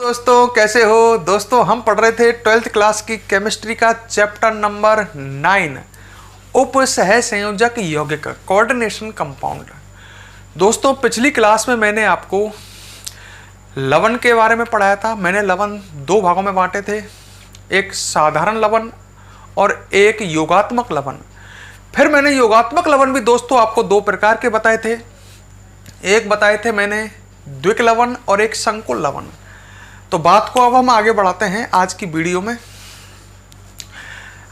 दोस्तों कैसे हो दोस्तों। हम पढ़ रहे थे 12th क्लास की केमिस्ट्री का चैप्टर नंबर 9 उप सह संयोजक यौगिक कोऑर्डिनेशन कंपाउंड। दोस्तों पिछली क्लास में मैंने आपको लवण के बारे में पढ़ाया था। मैंने लवण दो भागों में बांटे थे, एक साधारण लवण और एक योगात्मक लवण। फिर मैंने योगात्मक लवण भी दोस्तों आपको दो प्रकार के बताए थे। एक बताए थे मैंने द्विक लवण और एक संकुल लवण। तो बात को अब हम आगे बढ़ाते हैं आज की वीडियो में।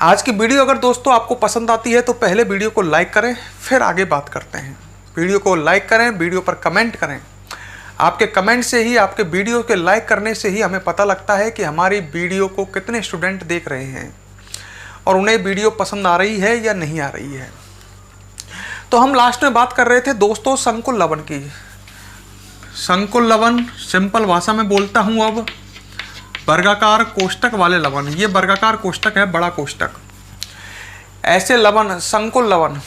आज की वीडियो अगर दोस्तों आपको पसंद आती है तो पहले वीडियो को लाइक करें, फिर आगे बात करते हैं। वीडियो को लाइक करें, वीडियो पर कमेंट करें। आपके कमेंट से ही, आपके वीडियो के लाइक करने से ही हमें पता लगता है कि हमारी वीडियो को कितने स्टूडेंट देख रहे हैं और उन्हें वीडियो पसंद आ रही है या नहीं आ रही है। तो हम लास्ट में बात कर रहे थे दोस्तों संकुल लवण की। संकुल लवण सिंपल भाषा में बोलता हूं अब वर्गाकार कोष्ठक वाले लवण। ये वर्गाकार कोष्ठक है, बड़ा कोष्ठक। ऐसे लवण संकुल लवण,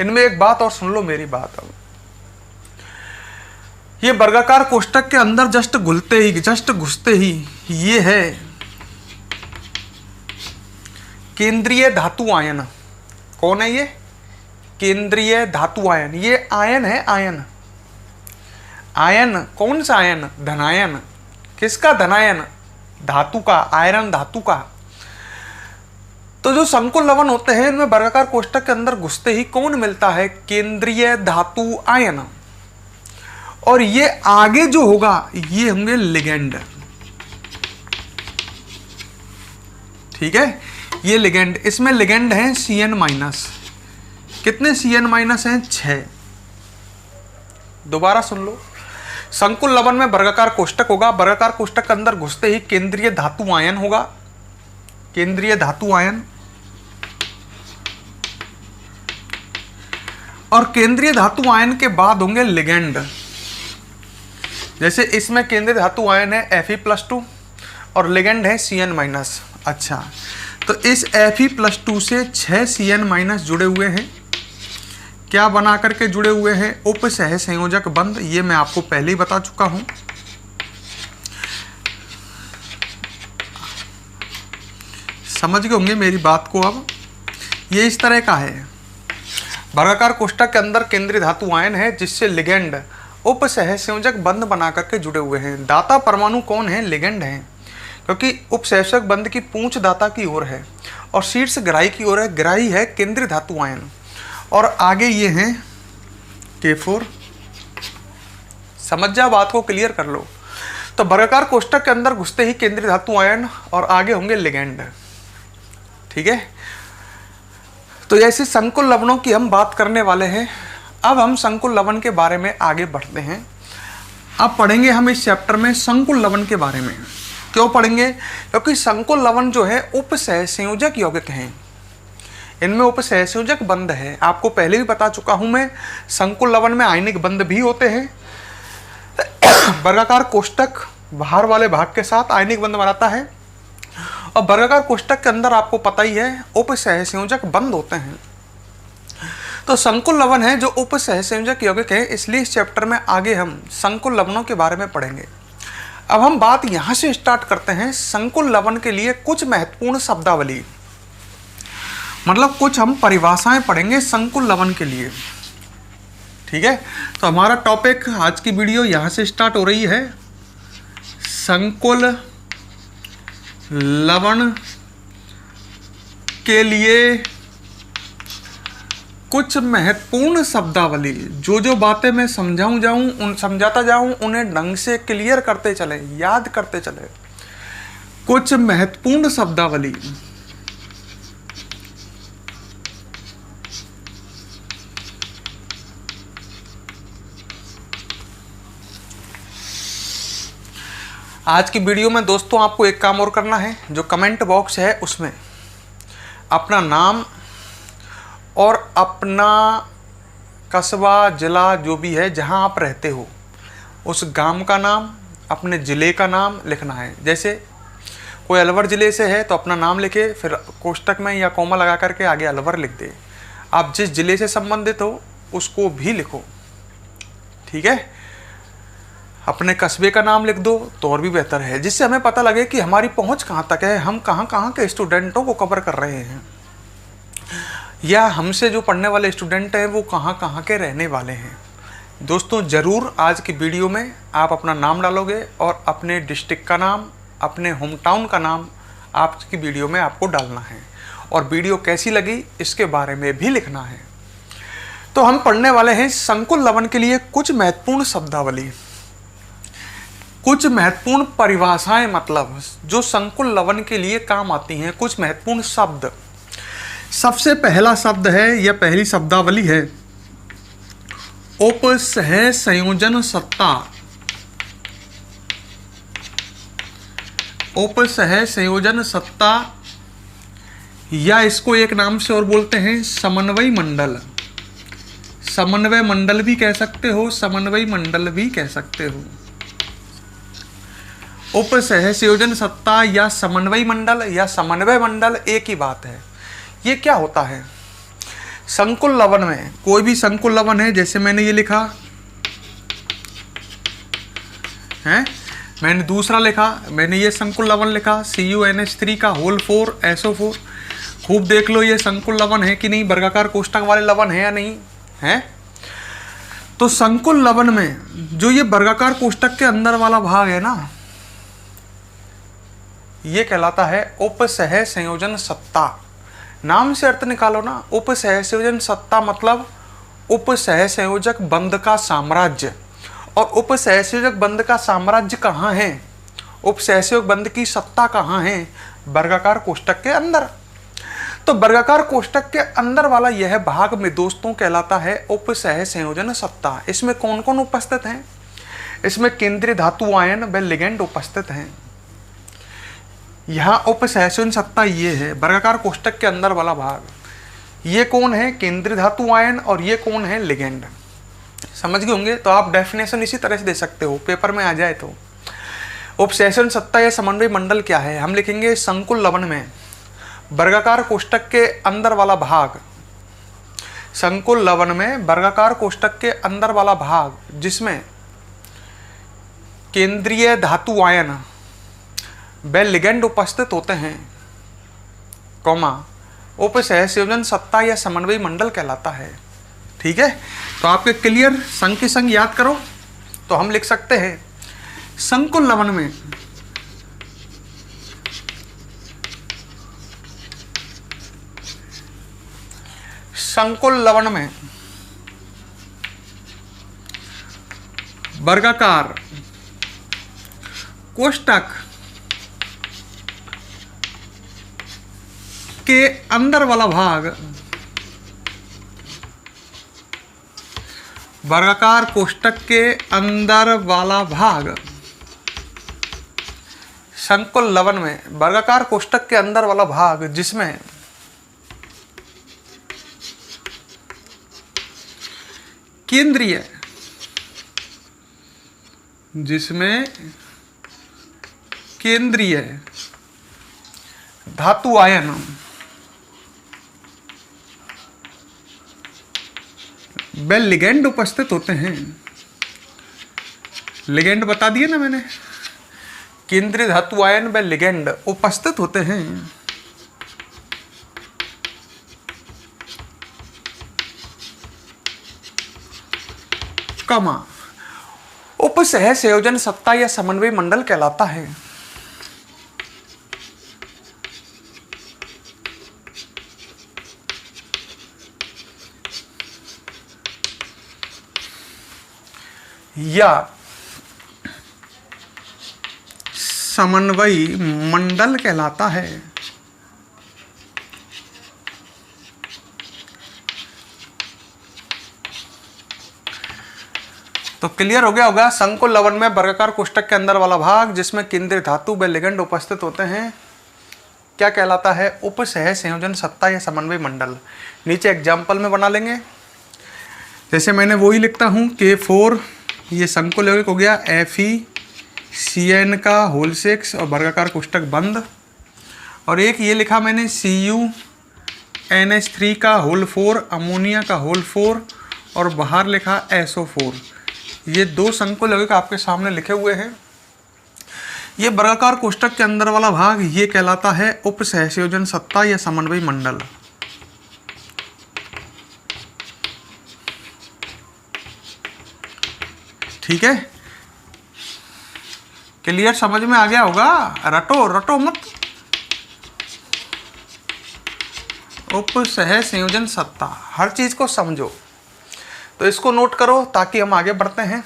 इनमें एक बात और सुन लो मेरी बात। अब ये वर्गाकार कोष्ठक के अंदर जस्ट घुसते ही ये है केंद्रीय धातु आयन। कौन है ये? केंद्रीय धातु आयन। ये आयन है, आयन। आयन कौन सा आयन? धनायन। किसका धनायन? धातु का, आयरन धातु का। तो जो संकुल लवण होते हैं इनमें वर्गाकार कोष्ठक के अंदर घुसते ही कौन मिलता है? केंद्रीय धातु आयन। और ये आगे जो होगा ये होंगे लिगेंड। ठीक है, ये लिगेंड। इसमें लिगेंड है CN-। कितने CN- हैं? 6। दोबारा सुन लो। संकुल लवण में वर्गाकार कोष्ठक होगा, वर्गाकार कोष्ठक के अंदर घुसते ही केंद्रीय धातु आयन होगा, केंद्रीय धातु आयन। और केंद्रीय धातु आयन के बाद होंगे लिगेंड। जैसे इसमें केंद्रीय धातु आयन है Fe+2 और लिगेंड है CN-। अच्छा, तो इस Fe+2 से 6 CN- जुड़े हुए हैं। क्या बना करके जुड़े हुए हैं? उप सह संयोजक बंध। ये मैं आपको पहले ही बता चुका हूं। समझ गए होंगे मेरी बात को। अब ये इस तरह का है, वर्गाकार कोष्ठक के अंदर केंद्रीय धातु आयन है जिससे लिगेंड उप सह संयोजक बंध बना करके जुड़े हुए हैं। दाता परमाणु कौन है? लिगेंड है, क्योंकि उप संयोजक बंध की पूंछ दाता की ओर है और शीर्ष ग्राही की ओर है। ग्राही है केंद्रीय धातु आयन और आगे ये हैं K4। समझ जा बात को, क्लियर कर लो। तो वर्गाकार कोष्ठक के अंदर घुसते ही केंद्रीय धातु आयन और आगे होंगे लिगेंड। ठीक है, तो ऐसे संकुल लवणों की हम बात करने वाले हैं। अब हम संकुल लवण के बारे में आगे बढ़ते हैं। अब पढ़ेंगे हम इस चैप्टर में संकुल लवण के बारे में। क्यों पढ़ेंगे? क्योंकि संकुल लवण जो है उप सह संयोजक यौगिक हैं। इनमें उप सह संयोजक बंध है। आपको पहले भी बता चुका हूं मैं, संकुल लवण में आयनिक बंध भी होते हैं। वर्गाकार कोष्ठक बाहर वाले भाग के साथ आयनिक बंध बनाता है और वर्गाकार कोष्ठक के अंदर आपको पता ही है उप सह संयोजक बंध होते हैं। तो संकुल लवण है जो उप सह संयोजक यौगिक है, इसलिए इस चैप्टर में आगे हम संकुल लवणों के बारे में पढ़ेंगे। अब हम बात यहां से स्टार्ट करते हैं। संकुल लवण के लिए कुछ महत्वपूर्ण शब्दावली, मतलब कुछ हम परिभाषाएं पढ़ेंगे संकुल लवण के लिए। ठीक है, तो हमारा टॉपिक आज की वीडियो यहां से स्टार्ट हो रही है। संकुल लवण के लिए कुछ महत्वपूर्ण शब्दावली। जो बातें मैं समझाता जाऊं उन्हें ढंग से क्लियर करते चले, याद करते चले। कुछ महत्वपूर्ण शब्दावली। आज की वीडियो में दोस्तों आपको एक काम और करना है। जो कमेंट बॉक्स है उसमें अपना नाम और अपना कस्बा, जिला, जो भी है जहां आप रहते हो उस गांव का नाम, अपने ज़िले का नाम लिखना है। जैसे कोई अलवर ज़िले से है तो अपना नाम लिखे, फिर कोष्ठक में या कॉमा लगा करके आगे अलवर लिख दे। आप जिस ज़िले से संबंधित हो उसको भी लिखो। ठीक है, अपने कस्बे का नाम लिख दो तो और भी बेहतर है, जिससे हमें पता लगे कि हमारी पहुंच कहाँ तक है, हम कहाँ कहाँ के स्टूडेंटों को कवर कर रहे हैं, या हमसे जो पढ़ने वाले स्टूडेंट हैं वो कहाँ कहाँ के रहने वाले हैं। दोस्तों ज़रूर आज की वीडियो में आप अपना नाम डालोगे और अपने डिस्ट्रिक्ट का नाम, अपने होम टाउन का नाम आज की वीडियो में आपको डालना है, और वीडियो कैसी लगी इसके बारे में भी लिखना है। तो हम पढ़ने वाले हैं संकुल लवन के लिए कुछ महत्वपूर्ण शब्दावली, कुछ महत्वपूर्ण परिभाषाएं, मतलब जो संकुल लवन के लिए काम आती हैं, कुछ महत्वपूर्ण शब्द। सबसे पहला शब्द है, यह पहली शब्दावली है, उपसह संयोजन सत्ता। उपसह संयोजन सत्ता, या इसको एक नाम से और बोलते हैं समन्वय मंडल। समन्वय मंडल भी कह सकते हो, समन्वय मंडल भी कह सकते हो। उपसह संयोजन सत्ता या समन्वय मंडल या समन्वय मंडल एक ही बात है। ये क्या होता है? संकुल लवन में कोई भी संकुल लवन है, जैसे मैंने ये लिखा है, मैंने दूसरा लिखा, मैंने ये संकुल लवन लिखा CuNH3 का होल 4 SO4। खूब देख लो ये संकुल लवन है कि नहीं, वर्गाकार कोष्ठक वाले लवन है या नहीं है। तो संकुल लवन में जो ये वर्गाकार कोष्ठक के अंदर वाला भाग है ना, ये कहलाता है उपसह संयोजन सत्ता। नाम से अर्थ निकालो ना, उपसह संयोजन सत्ता मतलब उपसह संयोजक बंध का साम्राज्य। और उपसह संयोजक बंध का साम्राज्य कहाँ है, उपसह संयोजक बंध की सत्ता कहाँ है? वर्गाकार कोष्ठक के अंदर। तो वर्गाकार कोष्ठक के अंदर वाला यह भाग में दोस्तों कहलाता है उपसह संयोजन सत्ता। इसमें कौन कौन उपस्थित हैं? इसमें केंद्रीय धातु आयन व लिगेंड उपस्थित हैं। यहाँ उपसह संयोजन सत्ता ये है, वर्गाकार कोष्ठक के अंदर वाला भाग। ये कौन है? केंद्रीय धातु आयन, और ये कौन है? लिगेंड। समझ गए होंगे। तो आप डेफिनेशन इसी तरह से दे सकते हो, पेपर में आ जाए तो। उपसह संयोजन सत्ता या समन्वय मंडल क्या है? हम लिखेंगे संकुल लवन में वर्गाकार कोष्ठक के अंदर वाला भाग, संकुल लवन में वर्गाकार कोष्ठक के अंदर वाला भाग जिसमें केंद्रीय धातु आयन व लिगेंड उपस्थित होते हैं, कॉमा, उपसह संयोजन सत्ता या समन्वय मंडल कहलाता है। ठीक है, तो आपके क्लियर संग के संग याद करो। तो हम लिख सकते हैं संकुल लवन में वर्गाकार कोष्ठक के अंदर वाला भाग, वर्गाकार कोष्ठक के अंदर वाला भाग, संकुल लवन में वर्गाकार कोष्ठक के अंदर वाला भाग जिसमें केंद्रीय धातु आयन व लिगेंड उपस्थित होते हैं। लिगेंड बता दिए ना मैंने, केंद्रीय धातु आयन व लिगेंड उपस्थित होते हैं। कमा, उपसह संयोजन सत्ता या समन्वय मंडल कहलाता है। या समन्वय मंडल कहलाता है। तो क्लियर हो गया होगा। संकुल लवन में वर्गाकार कोष्ठक के अंदर वाला भाग जिसमें केंद्रीय धातु व लिगेंड उपस्थित होते हैं क्या कहलाता है? उपसह संयोजन सत्ता या समन्वय मंडल। नीचे एग्जाम्पल में बना लेंगे, जैसे मैंने वही लिखता हूँ K4, ये संकुल यौगिक हो गया FeCN का होल 6 और वर्गाकार कोष्ठक बंद, और एक ये लिखा मैंने CuNH3 का होल 4, अमोनिया का होल 4 और बाहर लिखा SO4। ये 2 संकुल यौगिक आपके सामने लिखे हुए हैं। ये वर्गाकार कोष्ठक के अंदर वाला भाग ये कहलाता है उप सहसंयोजन सत्ता या समन्वय मंडल। ठीक है, क्लियर, समझ में आ गया होगा। रटो मत। उप सहसंयोजन सत्ता, हर चीज को समझो। तो इसको नोट करो ताकि हम आगे बढ़ते हैं।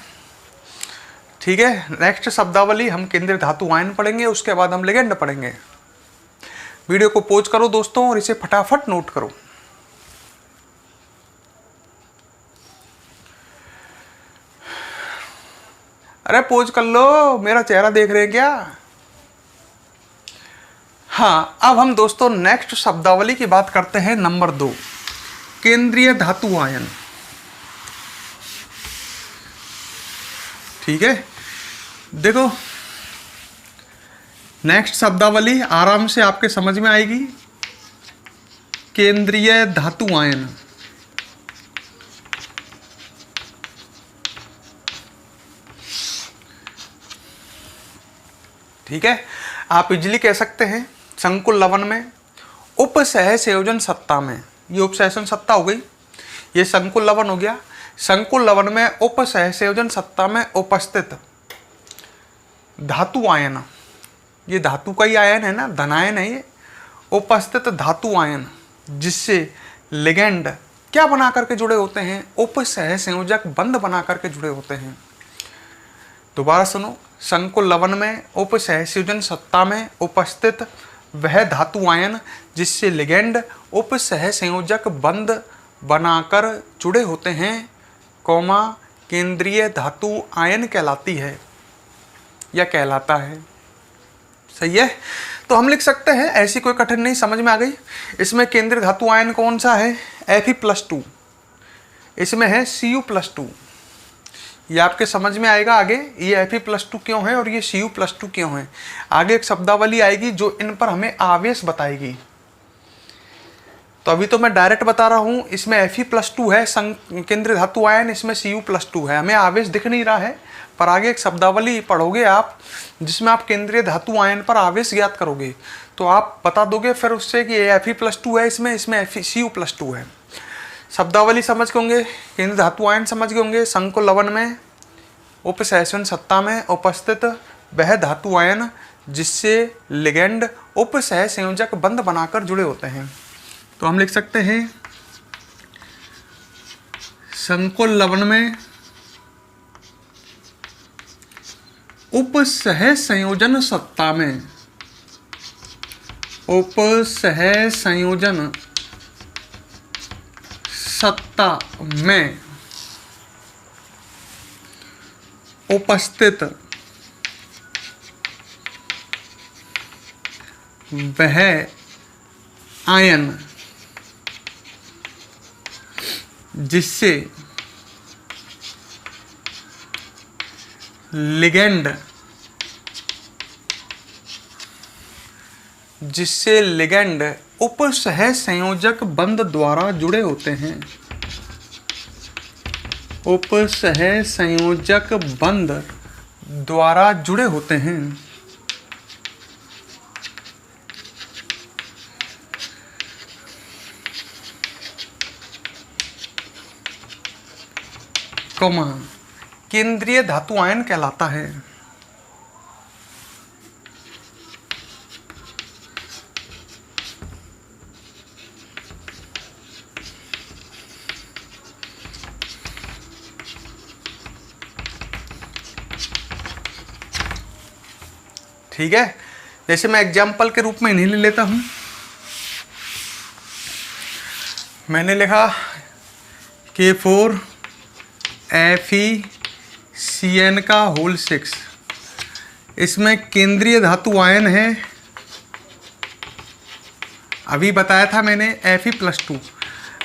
ठीक है, नेक्स्ट शब्दावली हम केंद्रीय धातु आयन पढ़ेंगे, उसके बाद हम लिगेंड पढ़ेंगे। वीडियो को पॉज करो दोस्तों और इसे फटाफट नोट करो। अरे पॉज कर लो, मेरा चेहरा देख रहे हैं क्या? हाँ, अब हम दोस्तों नेक्स्ट शब्दावली की बात करते हैं। नंबर 2, केंद्रीय धातु आयन। ठीक है, देखो नेक्स्ट शब्दावली आराम से आपके समझ में आएगी। केंद्रीय धातु आयन, ठीक है, आप इजली कह सकते हैं संकुल लवण में उप सहसंयोजन सत्ता में, ये उप सहसंयोजन सत्ता हो गई, ये संकुल लवण हो गया। संकुल लवण में उप सहसंयोजन सत्ता में उपस्थित धातु आयन, ये धातु का ही आयन है ना, धनायन है ये। उपस्थित धातु आयन जिससे लिगेंड क्या बना करके जुड़े होते हैं? उप सहसंयोजक बंध बना करके जुड़े होते हैं। दोबारा सुनो, संकुल लवण में उप सहसंयोजन सत्ता में उपस्थित वह धातु आयन जिससे लिगेंड उप सहसंयोजक बंध बनाकर जुड़े होते हैं, कौमा केंद्रीय धातु आयन कहलाती है या कहलाता है। सही है, तो हम लिख सकते हैं, ऐसी कोई कठिन नहीं, समझ में आ गई। इसमें केंद्रीय धातु आयन कौन सा है? Fe+2, इसमें है Cu+2। ये आपके समझ में आएगा आगे, ये Fe+2 क्यों है और ये Cu+2 क्यों है। आगे एक शब्दावली आएगी जो इन पर हमें आवेश बताएगी। तो अभी तो मैं डायरेक्ट बता रहा हूँ, इसमें Fe+2 है केंद्रीय धातु आयन, इसमें Cu+2 है, हमें आवेश दिख नहीं रहा है। पर आगे एक शब्दावली पढ़ोगे आप जिसमें आप केंद्रीय धातु आयन पर आवेश ज्ञात करोगे, तो आप बता दोगे फिर उससे कि ये Fe+2 है, इसमें Cu+2 है। शब्दावली समझ के होंगे, केंद्रीय धातु आयन समझ के होंगे। संकुल लवण में उप सहसंयोजन सत्ता में उपस्थित वह धातु आयन जिससे लिगेंड उप सहसंयोजक बंध बनाकर जुड़े होते हैं। तो हम लिख सकते हैं संकुल लवण में उप सहसंयोजन सत्ता में, उप सहसंयोजन सत्ता में उपस्थित वह आयन जिससे लिगेंड उप सहसंयोजक बंध द्वारा जुड़े होते हैं, उप सहसंयोजक बंध द्वारा जुड़े होते हैं। कौमा केंद्रीय धातु आयन कहलाता है। ठीक है, जैसे मैं एग्जाम्पल के रूप में इन्हें ले लेता हूं। मैंने लिखा K4 FeCN6, इसमें केंद्रीय धातु आयन है, अभी बताया था मैंने Fe+2।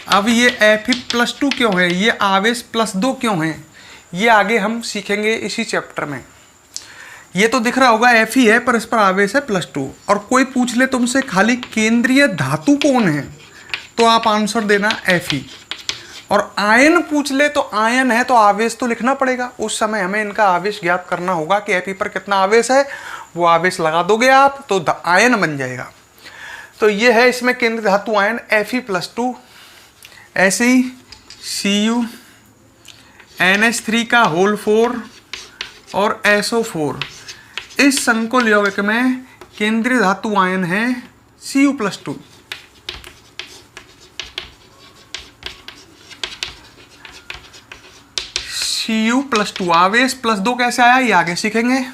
अब ये Fe+2 क्यों है, ये आवेश +2 क्यों है, ये आगे हम सीखेंगे इसी चैप्टर में। ये तो दिख रहा होगा Fe है पर इस पर आवेश है +2। और कोई पूछ ले तुमसे खाली केंद्रीय धातु कौन है, तो आप आंसर देना Fe। और आयन पूछ ले तो आयन है तो आवेश तो लिखना पड़ेगा। उस समय हमें इनका आवेश ज्ञात करना होगा कि Fe पर कितना आवेश है, वो आवेश लगा दोगे आप तो आयन बन जाएगा। तो ये है इसमें केंद्रीय धातु आयन Fe+2 Cu NH3 का होल 4 और SO4। इस संकुल यौगिक में केंद्रीय धातु आयन है Cu+2। Cu+2 आवेश +2 कैसे आया ये आगे सीखेंगे।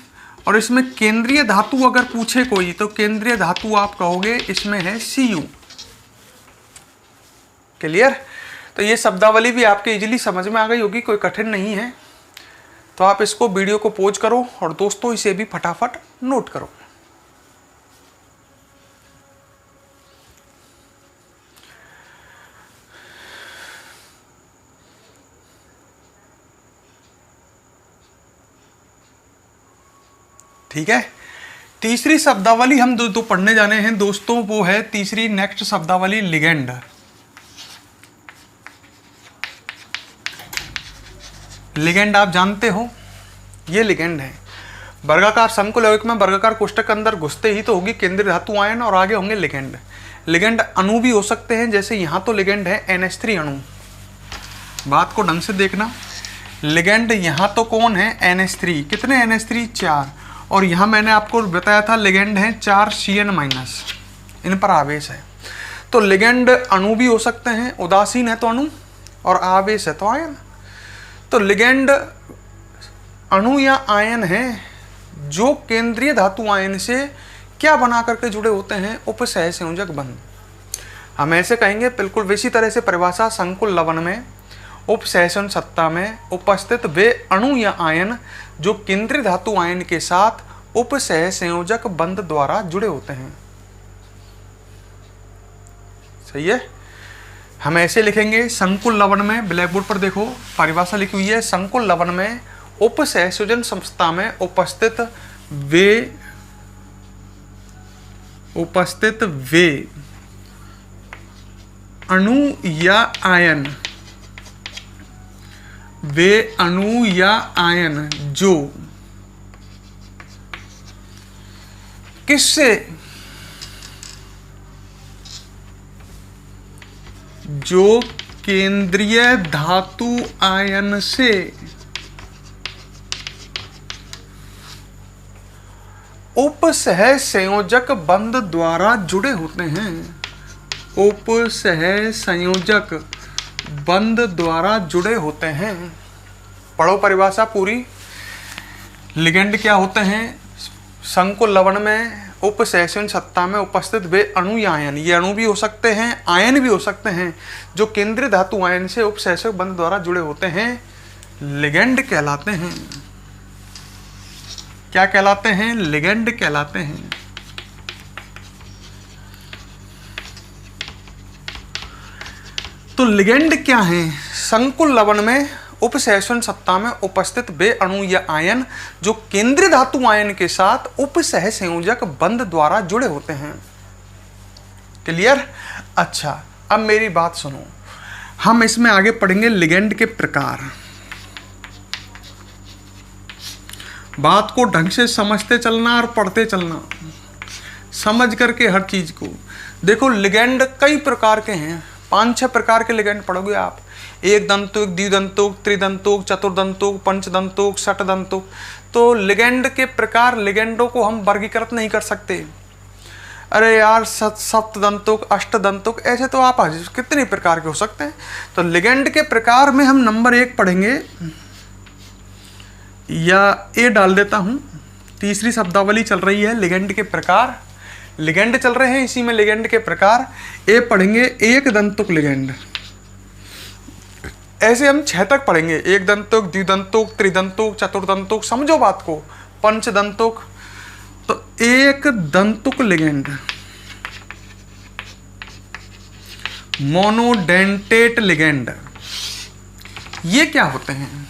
और इसमें केंद्रीय धातु अगर पूछे कोई तो केंद्रीय धातु आप कहोगे इसमें है Cu। क्लियर। तो ये शब्दावली भी आपके इजीली समझ में आ गई होगी, कोई कठिन नहीं है। तो आप इसको वीडियो को पॉज करो और दोस्तों इसे भी फटाफट नोट करो। ठीक है। तीसरी शब्दावली हम जो पढ़ने जाने हैं दोस्तों वो है तीसरी नेक्स्ट शब्दावली लिगेंड। लिगेंड आप जानते हो, ये लिगेंड है। वर्गाकार संकुल यौगिक में वर्गाकार कोष्ठक के अंदर घुसते ही तो होगी केंद्रीय धातु आयन और आगे होंगे लिगेंड। लिगेंड अणु भी हो सकते हैं, जैसे यहां तो लिगेंड है NH3 अणु। बात को ढंग से देखना, लिगेंड यहां तो कौन है NH3, कितने NH3 4, और यहां मैंने आपको बताया था लिगेंड है 4 Cn-, इन पर आवेश है। तो लिगेंड अणु भी हो सकते हैं, उदासीन है तो अणु और आवेश है तो आयन। तो लिगेंड अणु या आयन है जो केंद्रीय धातु आयन से क्या बना करके जुड़े होते हैं, उपसहसंयोजक बंध। हम ऐसे कहेंगे बिल्कुल वैसी तरह से परिभाषा, संकुल लवण में उपसहसन सत्ता में उपस्थित वे अणु या आयन जो केंद्रीय धातु आयन के साथ उपसहसंयोजक बंध द्वारा जुड़े होते हैं। सही है। हम ऐसे लिखेंगे संकुल लवण में, ब्लैक बोर्ड पर देखो परिभाषा लिखी हुई है, संकुल लवण में उपसहसंयोजन संस्था में उपस्थित वे अणु या आयन, वे अणु या आयन जो किससे, जो केंद्रीय धातु आयन से उपसहसंयोजक बंध द्वारा जुड़े होते हैं। उपसहसंयोजक बंध द्वारा जुड़े होते हैं। पढ़ो परिभाषा पूरी। लिगेंड क्या होते हैं, संकुल लवण में उपसहसंयोजन सत्ता में उपस्थित वे अणु या आयन, ये अणु भी हो सकते हैं आयन भी हो सकते हैं, जो केंद्रीय धातु आयन से उपसहसंयोजक बंध द्वारा जुड़े होते हैं, लिगेंड कहलाते हैं। क्या कहलाते हैं, लिगेंड कहलाते हैं। तो लिगेंड क्या है, संकुल लवण में उपसहसंयोजन सत्ता में उपस्थित वे अणु या आयन जो केंद्रीय धातु आयन के साथ उपसहसंयोजक बंध द्वारा जुड़े होते हैं। क्लियर। अच्छा अब मेरी बात सुनो, हम इसमें आगे पढ़ेंगे लिगेंड के प्रकार। बात को ढंग से समझते चलना और पढ़ते चलना, समझ करके हर चीज को देखो। लिगेंड कई प्रकार के हैं, 5-6 प्रकार के लिगेंड पढ़ोगे आप। एक दंतुक, द्विदंतुक, त्रिदंतुक, चतुर्दंतुक, पंचदंतुक, षटदंतुक। तो लिगेंड के प्रकार, लिगेंडों को हम वर्गीकृत नहीं कर सकते। अरे यार सप्तदंतुक, अष्टदंतुक, ऐसे तो आप कितने प्रकार के हो सकते हैं। तो लिगेंड के प्रकार में हम नंबर 1 पढ़ेंगे, या ए डाल देता हूं। तीसरी शब्दावली चल रही है लिगेंड के प्रकार, लिगेंड चल रहे हैं, इसी में लिगेंड के प्रकार। ए पढ़ेंगे एक दंतुक लिगेंड। ऐसे हम 6 तक पढ़ेंगे, एक दंतुक, द्विदंतुक, त्रिदंतुक, चतुर्दंतुक, समझो बात को, पंचदंतुक। तो एक दंतुक लिगेंड, मोनोडेंटेट लिगेंड, ये क्या होते हैं,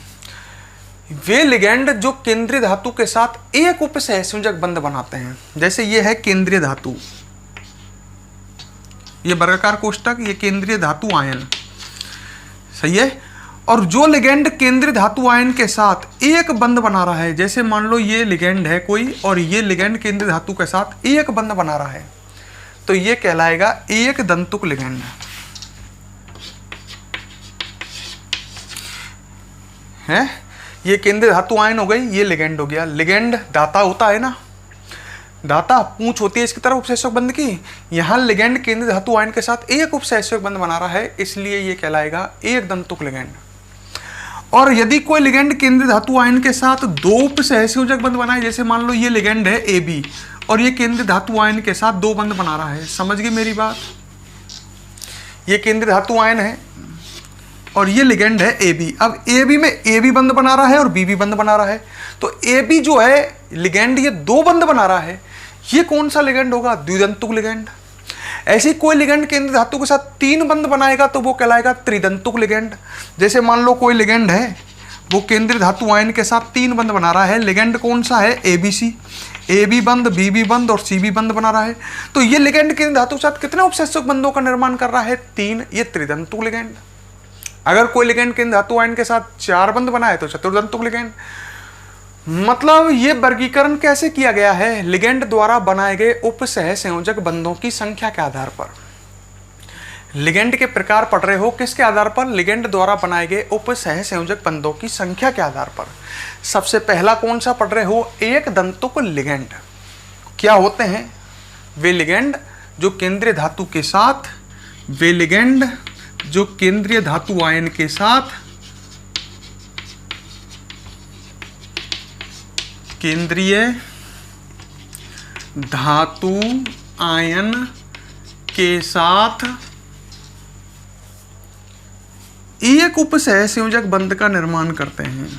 वे लिगेंड जो केंद्रीय धातु के साथ एक उपसहसंयोजक बंध बनाते हैं। जैसे ये है केंद्रीय धातु, ये वर्गाकार कोष्ठक, ये केंद्रीय धातु आयन। सही है। और जो लिगेंड केंद्रीय धातु आयन के साथ एक बंध बना रहा है, जैसे मान लो ये लिगेंड है कोई और ये लिगेंड केंद्रीय धातु के साथ एक बंध बना रहा है, तो ये कहलाएगा एक दंतुक लिगेंड है। ये केंद्रीय धातु आयन हो गई, ये लिगेंड हो गया। लिगेंड दाता होता है ना, दाता पूंछ होती है इसकी तरफ उपसहसक बंध की। यहाँ लिगेंड केंद्रीय धातु आयन के साथ एक उपसहसक बंध बना रहा है, इसलिए ये कहलाएगा एक दंतुक लिगेंड। और यदि कोई लिगेंड केंद्रीय धातु आयन के साथ दो उपसहसंयोजक बंध बनाए, जैसे मान लो ये लिगेंड है AB और ये केंद्रीय धातु आयन के साथ दो बंध बना रहा है, समझ गई मेरी बात। ये केंद्रीय धातु आयन है और ये लिगेंड है AB। अब AB में AB बंध बना रहा है और BB बंध बना रहा है, तो AB जो है लिगेंड ये दो बंध बना रहा है, ये कौन सा लिगेंड होगा? द्विदंतुक लिगेंड। ऐसे ही कोई लिगेंड केंद्रीय धातु के साथ तीन बंध बनाएगा तो वो कहलाएगा त्रिदंतुक लिगेंड। जैसे मान लो कोई लिगेंड है, वो केंद्रीय धातु आयन के साथ तीन बंध बना रहा है, लिगेंड कौन सा है? ABC। AB बंध, BB बंध और CB बंध बना रहा है, तो ये लिगेंड केंद्रीय धातु के साथ कितने उपसहसक बंधों का निर्माण कर रहा है? तीन। ये त्रिदंतुक लिगेंड। अगर कोई लिगेंड केंद्रीय धातु आयन के साथ चार बंध बनाए तो चतुर्दंतुक लिगेंड। मतलब ये वर्गीकरण कैसे किया गया है? लिगेंड द्वारा बनाए गए उपसहसंयोजक बंधों की संख्या के आधार पर। लिगेंड के प्रकार पढ़ रहे हो, किसके आधार पर? लिगेंड द्वारा बनाए गए उपसहसंयोजक बंधों की संख्या के आधार पर। सबसे पहला कौन सा पढ़ रहे हो? एक दंतुक लिगेंड। क्या होते हैं वे लिगेंड? जो केंद्रीय धातु के साथ, वे लिगेंड जो केंद्रीय धातु आयन के साथ केंद्रीय धातु आयन के साथ एक उपसहसंयोजक बंध का निर्माण करते हैं।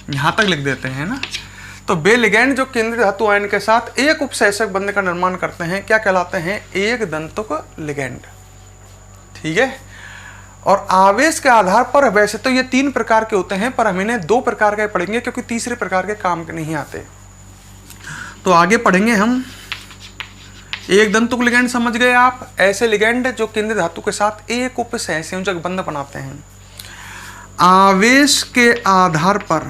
यहां तक लिख देते हैं ना। तो वे लिगेंड जो केंद्रीय धातु आयन के साथ एक उपसहसक बंध का निर्माण करते हैं, क्या कहलाते हैं? एक दंतुक लिगेंड। ठीक है। और आवेश के आधार पर, वैसे तो ये तीन प्रकार के होते हैं, पर हम इन्हें दो प्रकार के पढ़ेंगे क्योंकि तीसरे प्रकार के काम के नहीं आते। तो आगे पढ़ेंगे हम। एक दंतुक लिगेंड समझ गए आप? ऐसे लिगेंड जो केंद्रीय धातु के साथ एक उपसहसंयोजक बंध बनाते हैं। आवेश के आधार पर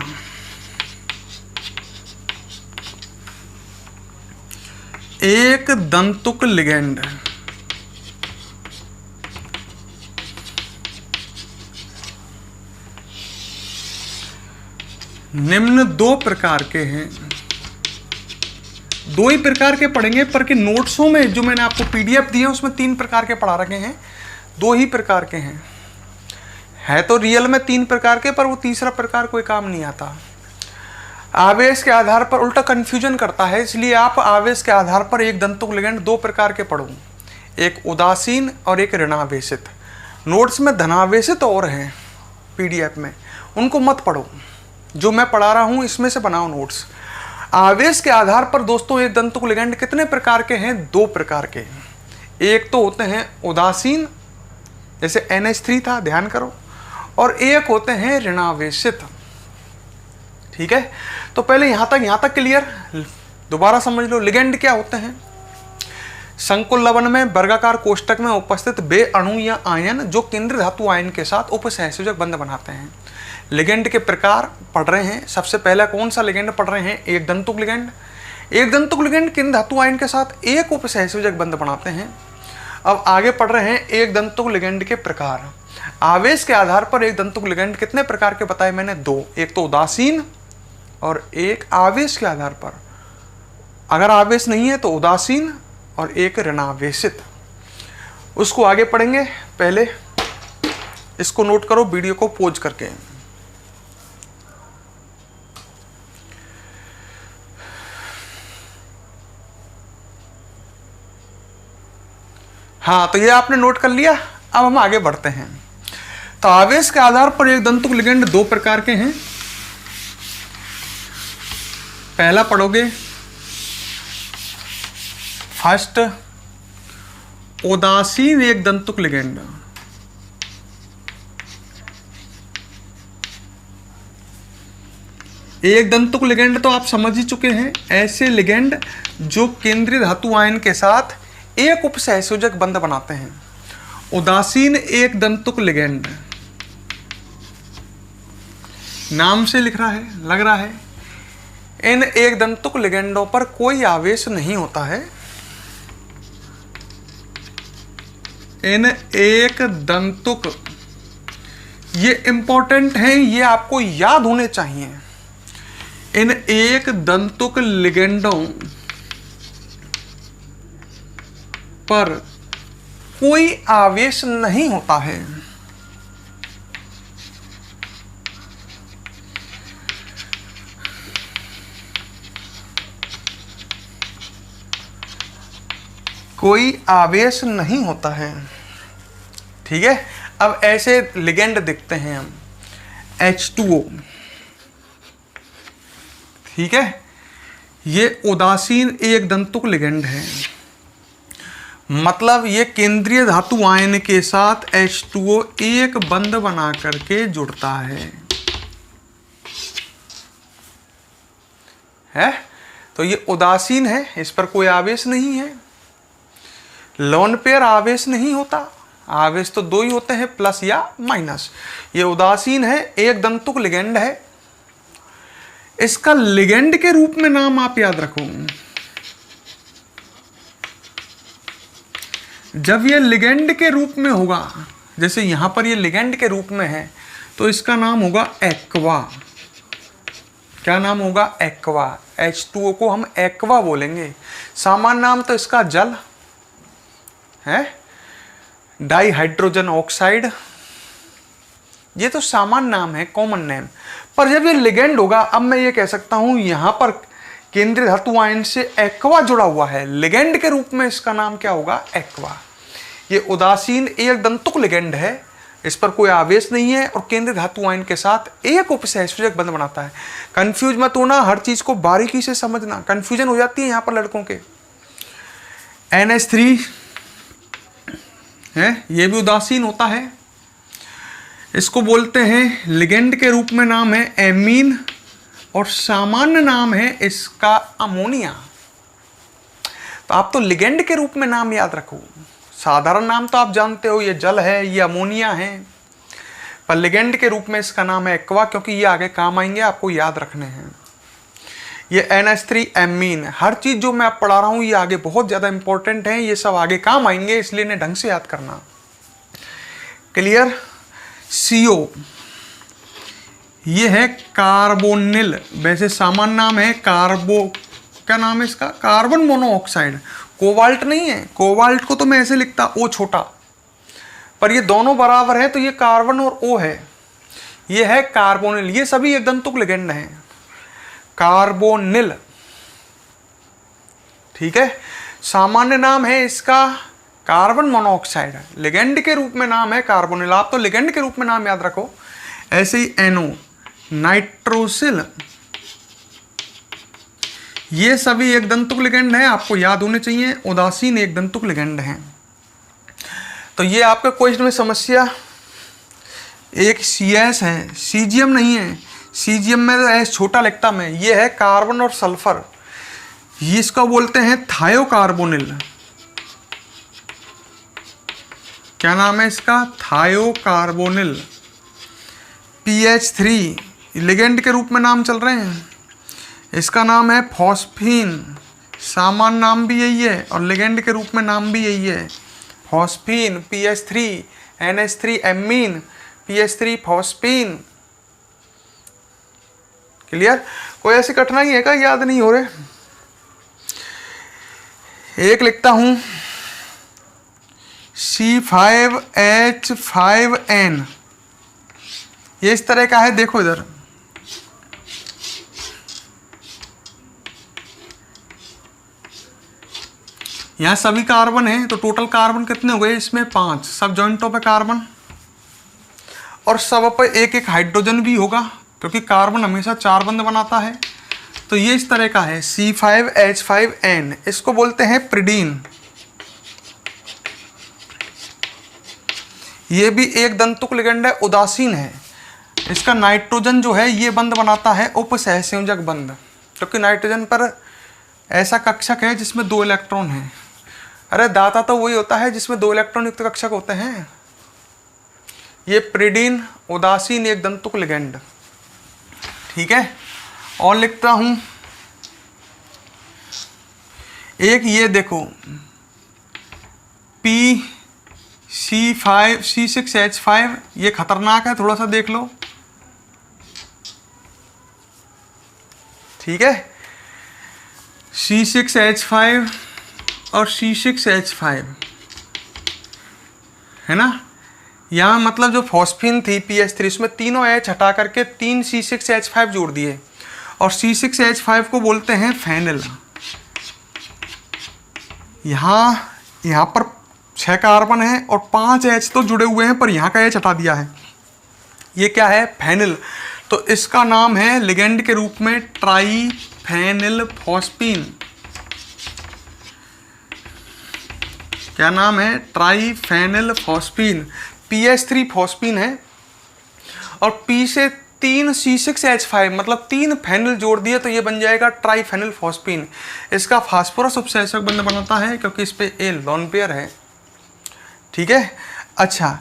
एक दंतुक लिगेंड निम्न दो प्रकार के हैं। दो ही प्रकार के पढ़ेंगे, पर के नोट्सों में जो मैंने आपको PDF दिए उसमें तीन प्रकार के पढ़ा रखे हैं, दो ही प्रकार के हैं। है तो रियल में तीन प्रकार के, पर वो तीसरा प्रकार कोई काम नहीं आता। आवेश के आधार पर उल्टा कंफ्यूजन करता है, इसलिए आप आवेश के आधार पर एक दंतुक लिगेंड दो प्रकार के पढ़ो, एक उदासीन और एक ऋणावेशित। नोट्स में धनावेशित और हैं PDF में, उनको मत पढ़ो। जो मैं पढ़ा रहा हूँ इसमें से बनाओ नोट्स। आवेश के आधार पर दोस्तों एक दंतुक लिगेंड कितने प्रकार के हैं? दो प्रकार के। एक तो होते हैं उदासीन, जैसे NH3 था, ध्यान करो, और एक होते हैं ऋणावेशित। ठीक है। तो पहले यहां तक क्लियर। दोबारा समझ लो, लिगेंड क्या होते हैं? संकुल लवण में वर्गाकार कोष्ठक में उपस्थित वे अणु या आयन जो केंद्रीय धातु आयन के साथ उपसहसंयोजक बंध बनाते हैं। लिगेंड के प्रकार पढ़ रहे हैं। सबसे पहला कौन सा लिगेंड पढ़ रहे हैं? एक दंतुक लिगेंड। एक दंतुक लिगेंड केंद्रीय धातु आयन के साथ एक उपसहसंयोजक बंध बनाते हैं। अब आगे पढ़ रहे हैं एक दंतुक लिगेंड के प्रकार। आवेश के आधार पर एक दंतुक लिगेंड कितने प्रकार के बताए मैंने? दो। एक तो उदासीन और एक आवेश के आधार पर। अगर आवेश नहीं है तो उदासीन और एक ऋणावेशित। उसको आगे पढ़ेंगे। पहले इसको नोट करो वीडियो को पॉज करके। हाँ, तो ये आपने नोट कर लिया। अब हम आगे बढ़ते हैं। तो आवेश के आधार पर एक दंतुक लिगेंड दो प्रकार के हैं। पहला पढ़ोगे, फर्स्ट उदासीन एक दंतुक लिगेंड। एक दंतुक लिगेंड तो आप समझ ही चुके हैं, ऐसे लिगेंड जो केंद्रीय धातु आयन के साथ एक उपसहसंयोजक बंध बनाते हैं। उदासीन एक दंतुक लिगेंड, नाम से लिख रहा है, लग रहा है, इन एक दंतुक लिगेंडों पर कोई आवेश नहीं होता है। इन एक दंतुक, ये इंपॉर्टेंट है, ये आपको याद होने चाहिए। इन एक दंतुक लिगेंडों पर कोई आवेश नहीं होता है। कोई आवेश नहीं होता है। ठीक है, अब ऐसे लिगेंड देखते हैं हम, H2O। ठीक है, ये उदासीन एक दंतुक लिगेंड है, मतलब ये केंद्रीय धातु आयन के साथ H2O एक बंध बना करके जुड़ता है। तो ये उदासीन है, इस पर कोई आवेश नहीं है। लोन पेयर आवेश नहीं होता, आवेश तो दो ही होते हैं, प्लस या माइनस। ये उदासीन है, एक दंतुक लिगेंड है। इसका लिगेंड के रूप में नाम आप याद रखो। जब ये लिगेंड के रूप में होगा, जैसे यहां पर ये लिगेंड के रूप में है, तो इसका नाम होगा एक्वा। क्या नाम होगा? एक्वा। H2O को हम एक्वा बोलेंगे। सामान्य नाम तो इसका जल है, डाई हाइड्रोजन ऑक्साइड, ये तो सामान्य नाम है, कॉमन नेम। पर जब ये लिगेंड होगा, अब मैं ये कह सकता हूं यहां पर केंद्रीय धातु आयन से एक्वा जुड़ा हुआ है, लिगेंड के रूप में इसका नाम क्या होगा? एक्वा। ये उदासीन एक दंतुक लिगेंड है, इस पर कोई आवेश नहीं है और केंद्रीय धातु आयन के साथ एक उपसहसंयोजक बंध बनाता है। कंफ्यूज मत होना, हर चीज को बारीकी से समझना, कंफ्यूजन हो जाती है यहां पर लड़कों के। NH3 है, ये भी उदासीन होता है, इसको बोलते हैं लिगेंड के रूप में नाम है एमीन और सामान्य नाम है इसका अमोनिया। तो आप तो लिगेंड के रूप में नाम याद रखो, साधारण नाम तो आप जानते हो, ये जल है, ये अमोनिया है, पर लिगेंड के रूप में इसका नाम है एक्वा, क्योंकि ये आगे काम आएंगे, आपको याद रखने हैं। ये NH3 एमीन, हर चीज जो मैं आप पढ़ा रहा हूं ये आगे बहुत ज्यादा इंपॉर्टेंट है, ये सब आगे काम आएंगे, इसलिए इन्हें ढंग से याद करना। क्लियर? CO, ये है कार्बोनिल, वैसे सामान्य नाम है क्या नाम है इसका? Carbon monoxide. कोबाल्ट नहीं है, कोबाल्ट को तो मैं ऐसे लिखता O छोटा, पर ये दोनों बराबर है, तो ये कार्बन और O है, ये है कार्बोनिल। ये सभी एक दंतुक लिगेंड हैं, कार्बोनिल। ठीक है, सामान्य नाम है इसका कार्बन मोनोऑक्साइड, लिगेंड के रूप में नाम है कार्बोनिल। आप तो लिगेंड के रूप में नाम याद रखो। ऐसे ही NO, नाइट्रोसिल, ये सभी एक दंतुक लिगेंड हैं, आपको याद होने चाहिए, उदासीन एक दंतुक लिगेंड हैं। तो ये आपका क्वेश्चन में समस्या एक CS है, सीजियम नहीं है, सीजियम में तो S छोटा लिखता मैं, ये है कार्बन और सल्फर, ये इसका बोलते हैं थायोकार्बोनिल। क्या नाम है इसका? थायोकार्बोनिल। PH3 लिगेंड के रूप में नाम चल रहे हैं, इसका नाम है फॉस्फीन, सामान्य नाम भी यही है और लिगेंड के रूप में नाम भी यही है, phosphine. PH3 NH3 amine, PH3 phosphine. Clear? कोई ऐसी कठिनाई है क्या? याद नहीं हो रहे? एक लिखता हूं C5H5N, ये इस तरह का है, देखो इधर, यहां सभी कार्बन है, तो टोटल कार्बन कितने हो गए इसमें? 5, सब जॉइंटों पे कार्बन और सब पे एक एक हाइड्रोजन भी होगा, क्योंकि कार्बन हमेशा 4 बंध बनाता है। तो ये इस तरह का है C5H5N, इसको बोलते हैं प्रिडीन। ये भी एक दंतुक लिगेंड है, उदासीन है। इसका नाइट्रोजन जो है ये बंध बनाता है उपसहसंयोजक बंध, क्योंकि नाइट्रोजन पर ऐसा कक्षक है जिसमें 2 इलेक्ट्रॉन हैं। अरे दाता तो वही होता है जिसमें 2 इलेक्ट्रॉन युक्त कक्षक होते हैं। ये प्रिडीन उदासीन एक दंतुक लिगेंड, ठीक है। और लिखता हूं एक, ये देखो C6H5, ये खतरनाक है, थोड़ा सा देख लो, ठीक है। C6H5 और C6H5 है ना। यहाँ मतलब जो फॉस्फीन थी PH3, इसमें तीनों H हटा करके 3 C6H5 जोड़ दिए, और C6H5 को बोलते हैं फेनिल। यहाँ पर 6 कार्बन है और 5 H तो जुड़े हुए हैं, पर यहाँ का H हटा दिया है। ये क्या है? फेनिल। तो इसका नाम है लिगेंड के रूप में ट्राईफेनिल फॉस्फीन। क्या नाम है? ट्राईफेनिल फॉस्फीन। PH3 फॉस्फीन है, और P से 3 C6H5 मतलब 3 फेनिल जोड़ दिए तो ये बन जाएगा ट्राईफेनिल फॉस्फीन। इसका फास्फोरस उपसहसक बंध बनाता है क्योंकि इस पे ए लोन पेयर है, ठीक है। अच्छा,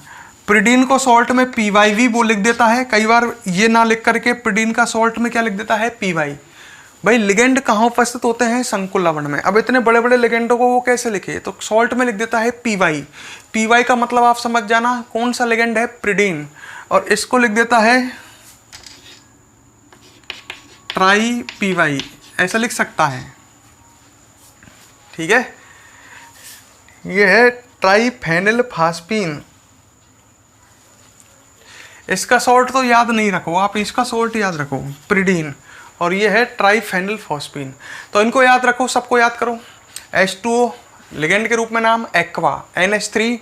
प्रिडीन को सॉल्ट में PYV वो लिख देता है, कई बार ये ना लिख करके प्रिडीन का सॉल्ट में क्या लिख देता है? PY। भाई लिगेंड कहाँ उपस्थित होते हैं? संकुल लवण में। अब इतने बड़े बड़े लिगेंडों को वो कैसे लिखे? तो सॉल्ट में लिख देता है PY। PY का मतलब आप समझ जाना कौन सा लिगेंड है? प्रिडीन। और इसको लिख देता है ट्राई PY, ऐसा लिख सकता है, ठीक है। ये है ट्राईफेनिल फॉस्फीन। इसका सॉल्ट तो याद नहीं रखो आप, इसका सॉल्ट याद रखो, प्रिडीन। और ये है ट्राईफेनिल फॉस्फीन। तो इनको याद रखो, सबको याद करो। H2O लिगेंड के रूप में नाम एक्वा, NH3।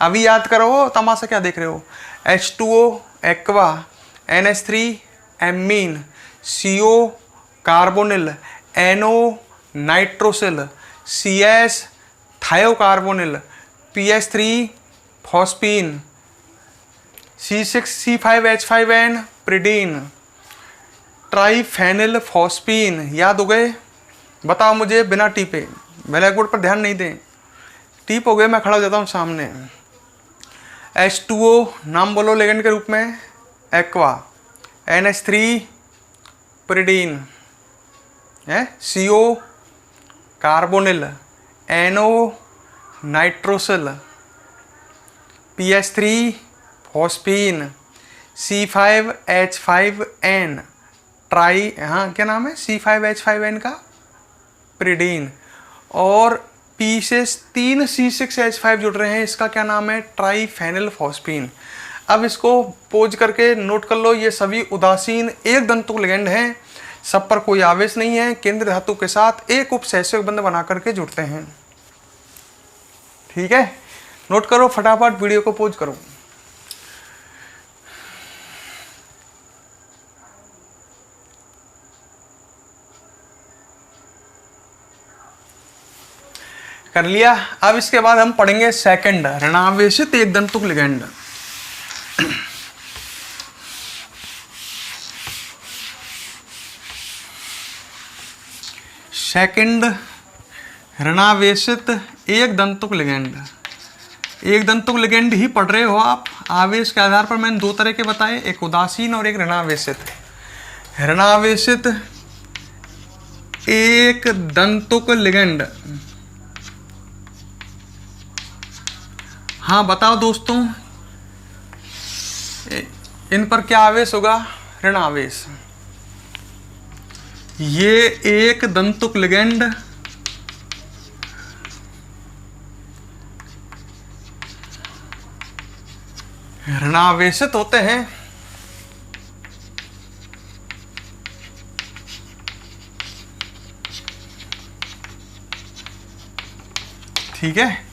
अभी याद करो, तमाशा क्या देख रहे हो? H2O aqua, NH3 amine, CO carbonyl, NO nitrosyl, CS thiocarbonyl, PH3 phosphine, C6C5H5N pyridine, triphenyl phosphine. याद हो गए? बताओ मुझे बिना टीपे, ब्लैक बोर्ड पर ध्यान नहीं दें। टीप हो गए, मैं खड़ा हो जाता हूँ सामने। H2O नाम बोलो लिगेंड के रूप में, एक्वा, NH3 प्रिडीन है, CO carbonyl, NO nitrosyl, PH3 phosphine, C5H5N try, हाँ क्या नाम है? C5H5N का प्रिडीन। और P से 3 C6H5 जुड़ रहे हैं, इसका क्या नाम है? ट्राईफेनिल फॉस्फीन। अब इसको पोज करके नोट कर लो, ये सभी उदासीन एक दंतुक लिगेंड हैं, सब पर कोई आवेश नहीं है, केंद्र धातु के साथ एक उपसहसक बंध बना करके जुड़ते हैं, ठीक है। नोट करो फटाफट, वीडियो को पोज करो। कर लिया। अब इसके बाद हम पढ़ेंगे सेकंड, ऋणावेशित एक दंतुक लिगेंड। सेकंड, ऋणावेशित एक दंतुक लिगेंड। एक दंतुक लिगेंड ही पढ़ रहे हो आप। आवेश के आधार पर मैंने 2 तरह के बताए, एक उदासीन और एक ऋणावेशित। ऋणावेशित एक दंतुक लिगेंड। हाँ बताओ दोस्तों, इन पर क्या आवेश होगा? ऋण आवेश। ये एक दंतुक लिगेंड ऋणावेशित होते हैं। ठीक है,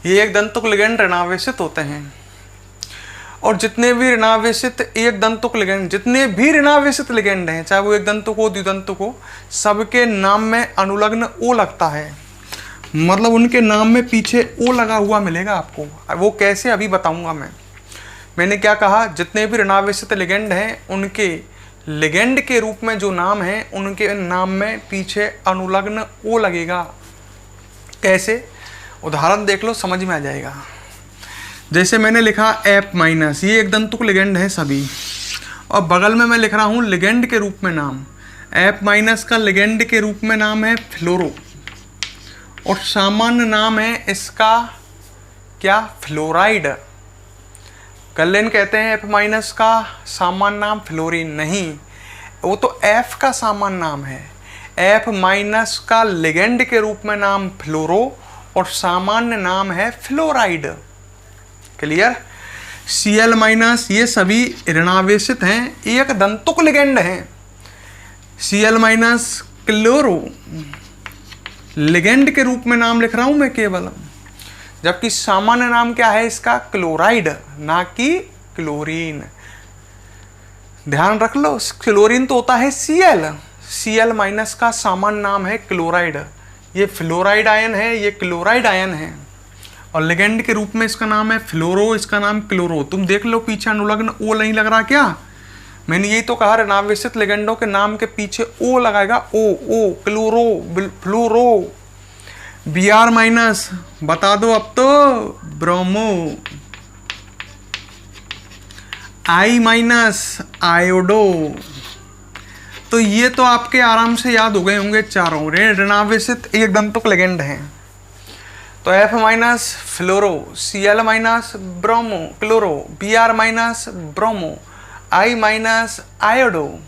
ये एक दंतुक लिगेंड ऋणावेशित होते हैं। और जितने भी ऋणावेशित एक दंतुक लिगेंड, जितने भी ऋणावेशित लिगेंड हैं, चाहे वो एक दंतुक हो द्विदंतुक हो, सबके नाम में अनुलग्न ओ लगता है। मतलब उनके नाम में पीछे ओ लगा हुआ मिलेगा आपको। वो कैसे अभी बताऊंगा मैं। मैंने क्या कहा, जितने भी ऋणावेशित लिगेंड हैं उनके लिगेंड के रूप में जो नाम है उनके नाम में पीछे अनुलग्न ओ लगेगा। कैसे, उदाहरण देख लो, समझ में आ जाएगा। जैसे मैंने लिखा एफ माइनस, ये एक दंतुक लिगेंड है सभी, और बगल में मैं लिख रहा हूँ लिगेंड के रूप में नाम। एफ माइनस का लिगेंड के रूप में नाम है फ्लोरो, और सामान्य नाम है इसका क्या, फ्लोराइड। गलेन कहते हैं एफ माइनस का सामान्य नाम फ्लोरीन नहीं, वो तो एफ का सामान्य नाम है। एफ माइनस का लिगेंड के रूप में नाम फ्लोरो और सामान्य नाम है फ्लोराइड। क्लियर। Cl माइनस ये सभी ऋणावेशित हैं, एक दंतुक लिगेंड हैं। Cl माइनस क्लोरो लिगेंड के रूप में नाम लिख रहा हूं मैं केवल, जबकि सामान्य नाम क्या है इसका, क्लोराइड, ना कि क्लोरीन। ध्यान रख लो, क्लोरीन तो होता है Cl माइनस का सामान्य नाम है क्लोराइड। ये फ्लोराइड आयन है, ये क्लोराइड आयन है, और लिगेंड के रूप में इसका नाम है फ्लोरो, इसका नाम क्लोरो। तुम देख लो पीछे अनुलग्न ओ नहीं लग रहा क्या, मैंने यही तो कहा ऋणावेशित लिगेंडों के नाम के पीछे ओ लगाएगा, ओ क्लोरो फ्लोरो। Br माइनस बता दो अब तो, ब्रोमो। I minus iodo. तो ये तो आपके आराम से याद हो गए होंगे चारों ऋणावेशित एक दंतुक लिगेंड हैं। तो F minus fluoro, Cl minus bromo chloro, Br minus bromo, I minus iodo.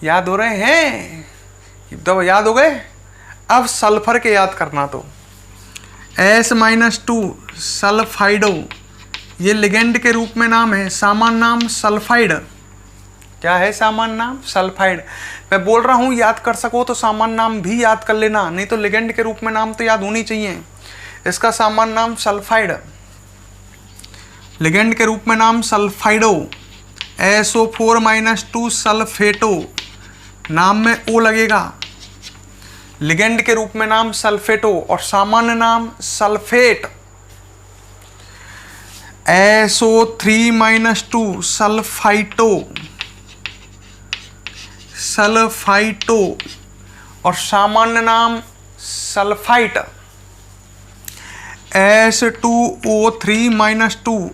याद हो रहे हैं, तो याद हो गए। अब सल्फर के याद करना, तो S-2 सल्फाइडो, ये लिगेंड के रूप में नाम है, सामान्य नाम सल्फाइड। क्या है सामान्य नाम, सल्फाइड। मैं बोल रहा हूँ याद कर सको तो सामान्य नाम भी याद कर लेना, नहीं तो लिगेंड के रूप में नाम तो याद होनी चाहिए। इसका सामान्य नाम सल्फाइड, लिगेंड के रूप में नाम सल्फाइडो। SO4-2 सल्फेटो, नाम में ओ लगेगा, लिगेंड के रूप में नाम सल्फेटो और सामान्य नाम सल्फेट। SO3-2 सल्फाइटो, सल्फाइटो और सामान्य नाम सल्फाइट। S2O3-2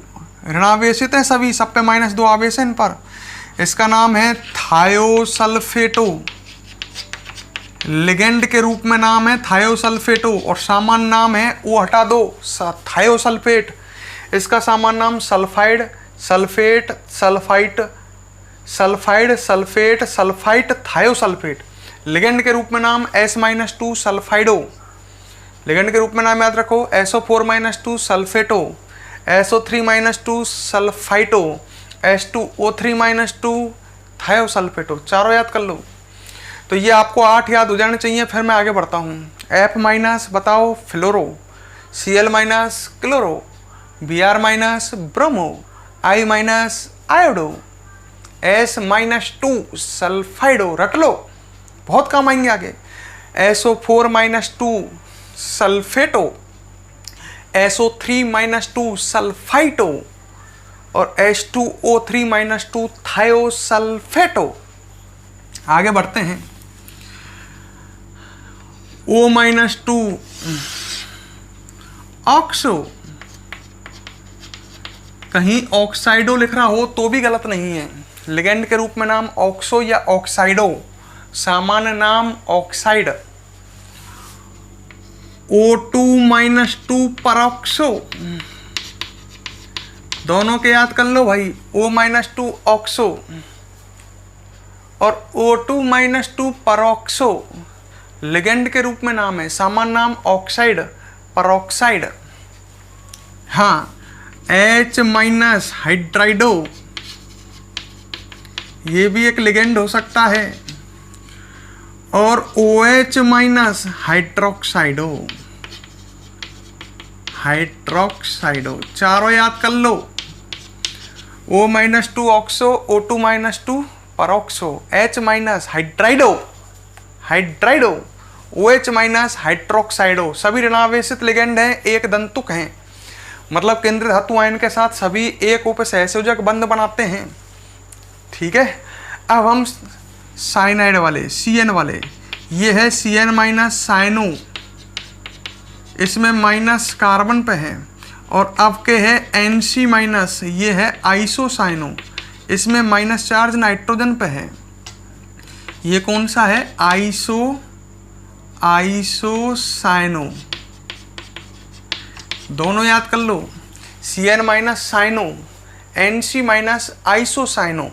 ऋणावेशित है सभी, सब पे -2 आवेश है इन पर, इसका नाम है थायोसल्फेटो, लिगेंड के रूप में नाम है थायोसल्फेटो और सामान्य नाम है, वो हटा दो, थायोसल्फेट। इसका सामान्य नाम sulphide, sulphate, sulphite, sulphide, sulphate, sulphite, thiosulphate. Ligand के रूप में नाम S-2 सल्फाइडो, लिगेंड के रूप में नाम याद रखो SO4-2 सल्फेटो, SO3-2 सल्फाइटो, H2O3-2 थायोसल्फेटो। चारों याद कर लो। तो ये आपको 8 याद हो जाने चाहिए। फिर मैं आगे बढ़ता हूँ। F- बताओ फ्लोरो, Cl- chloro, Br- bromo, I- iodo, S-2 सल्फाइडो। रख लो, बहुत काम आएंगे आगे। SO4-2 सल्फेटो, SO3-2 सल्फाइटो और H2O3-2 थायोसल्फेटो। आगे बढ़ते हैं। O-2 ऑक्सो, कहीं ऑक्साइडो लिख रहा हो तो भी गलत नहीं है। लिगेंड के रूप में नाम ऑक्सो या ऑक्साइडो, सामान्य नाम ऑक्साइड। O2-2 परऑक्सो, दोनों के याद कर लो भाई। O-2 ऑक्सो और O2-2 परऑक्सो, लिगेंड के रूप में नाम है, सामान्य नाम ऑक्साइड, परऑक्साइड। हाँ, H- हाइड्राइडो, ये भी एक लिगेंड हो सकता है, और OH- हाइड्रोक्साइडो, हाइड्रोक्साइडो। चारों याद कर लो। O-2 oxo, O2-2 peroxo, H- हाइड्राइडो, हाइड्राइडो, OH- हाइड्रोक्साइडो। सभी ऋणावेशित लिगेंड हैं, एक दंतुक हैं। मतलब केंद्रीय धातु आयन के साथ सभी एक उपसहसंयोजक बंध बनाते हैं। ठीक है, अब हम साइनाइड वाले Cn वाले, ये है Cn माइनस साइनो, इसमें माइनस कार्बन पे है, और अब के है Nc माइनस, ये है आइसोसाइनो, इसमें माइनस चार्ज नाइट्रोजन पे है। ये कौन सा है? आइसोसाइनो। दोनों याद कर लो, Cn minus cyano, Nc minus isocyano.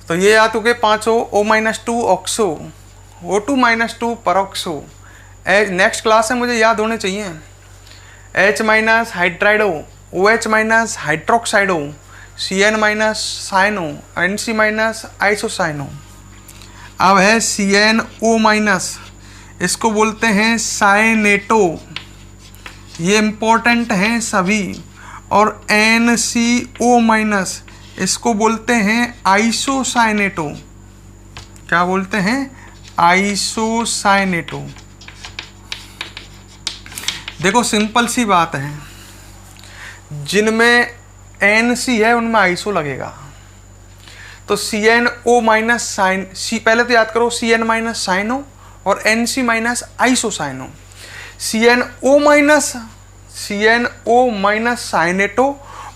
तो ये याद हो गए पांचों। O minus 2 oxo, O2 minus 2 peroxo. Next class में मुझे याद होने चाहिए। H minus hydrido, OH minus hydroxido, Cn minus cyano, Nc minus isocyano. अब है CnO माइनस, इसको बोलते हैं साइनेटो, ये इम्पोर्टेंट हैं सभी। और NCO माइनस, इसको बोलते हैं आइसोसाइनेटो। क्या बोलते हैं? आइसोसाइनेटो। देखो सिंपल सी बात है, जिनमें NC है उनमें आइसो लगेगा। तो CnO माइनस साइन, पहले तो याद करो Cn माइनस साइनो और NC minus isocyano. CnO minus cyanato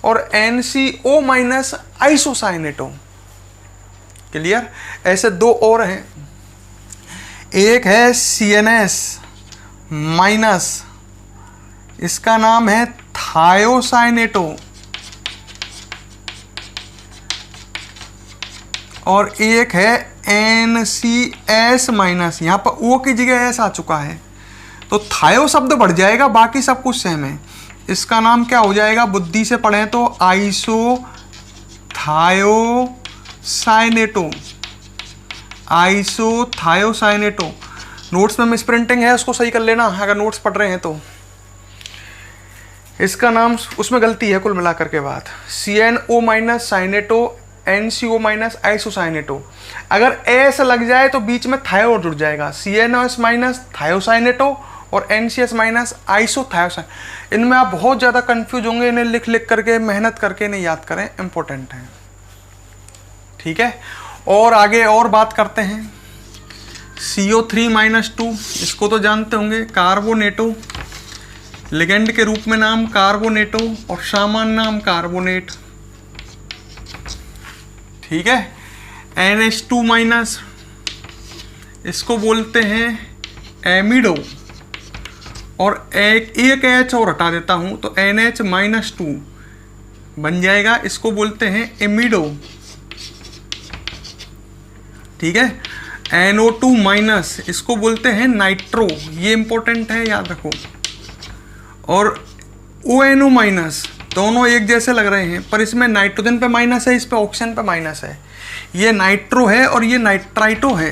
और NCO माइनस आइसोसाइनेटो। क्लियर? ऐसे दो और हैं, एक है CNS माइनस, इसका नाम है थायोसाइनेटो, और एक है NCS माइनस, यहाँ पर O की जगह S आ चुका है तो थायो शब्द बढ़ जाएगा, बाकी सब कुछ सेम है। इसका नाम क्या हो जाएगा? बुद्धि से पढ़ें तो iso thiocyanato, iso thiocyanato. Notes में मिसप्रिंटिंग है, उसको सही कर लेना अगर नोट्स पढ़ रहे हैं तो। इसका नाम, उसमें गलती है कुल मिलाकर के बात। CnO minus cyanato, NCO minus isocyanato. अगर एस लग जाए तो बीच में थायो जुड़ जाएगा, CNOS माइनस थायोसाइनेटो और NCS माइनस आइसोथायोसाइन। इनमें आप बहुत ज़्यादा कंफ्यूज होंगे, इन्हें लिख लिख करके मेहनत करके इन्हें याद करें, इंपॉर्टेंट है। ठीक है, और आगे और बात करते हैं। CO3 माइनस 2, इसको तो जानते होंगे, कार्बोनेटो, लिगेंड के रूप में नाम कार्बोनेटो और सामान्य नाम कार्बोनेट। ठीक है, NH2 माइनस, इसको बोलते हैं एमिडो, और एक H और हटा देता हूं तो NH माइनस 2 बन जाएगा, इसको बोलते हैं एमिडो। ठीक है, NO2 माइनस, इसको बोलते हैं नाइट्रो, ये इंपॉर्टेंट है, याद रखो। और ONO माइनस, दोनों एक जैसे लग रहे हैं पर इसमें नाइट्रोजन पे माइनस है, इस पे ऑक्सीजन पे माइनस है। ये नाइट्रो है और ये नाइट्राइटो है,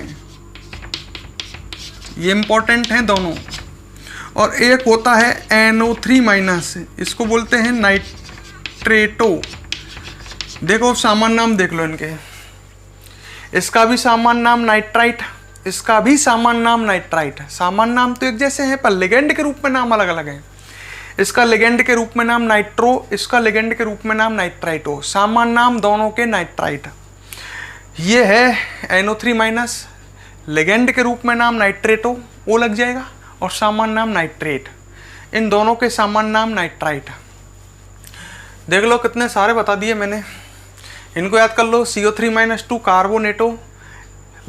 ये इंपॉर्टेंट हैं दोनों। और एक होता है NO3 माइनस, इसको बोलते हैं नाइट्रेटो। देखो सामान्य नाम देख लो इनके, इसका भी सामान्य नाम नाइट्राइट, इसका भी सामान्य नाम नाइट्राइट। सामान्य नाम तो एक जैसे हैं पर लिगेंड के रूप में नाम अलग अलग है। इसका लिगेंड के रूप में नाम नाइट्रो, इसका लिगेंड के रूप में नाम नाइट्राइटो। सामान्य नाम दोनों के नाइट्राइट। ये है NO3 माइनस, लिगेंड के रूप में नाम नाइट्रेटो, वो लग जाएगा, और सामान्य नाम नाइट्रेट। इन दोनों के सामान्य नाम नाइट्राइट। देख लो कितने सारे बता दिए मैंने, इनको याद कर लो। CO3 minus 2 carbonato,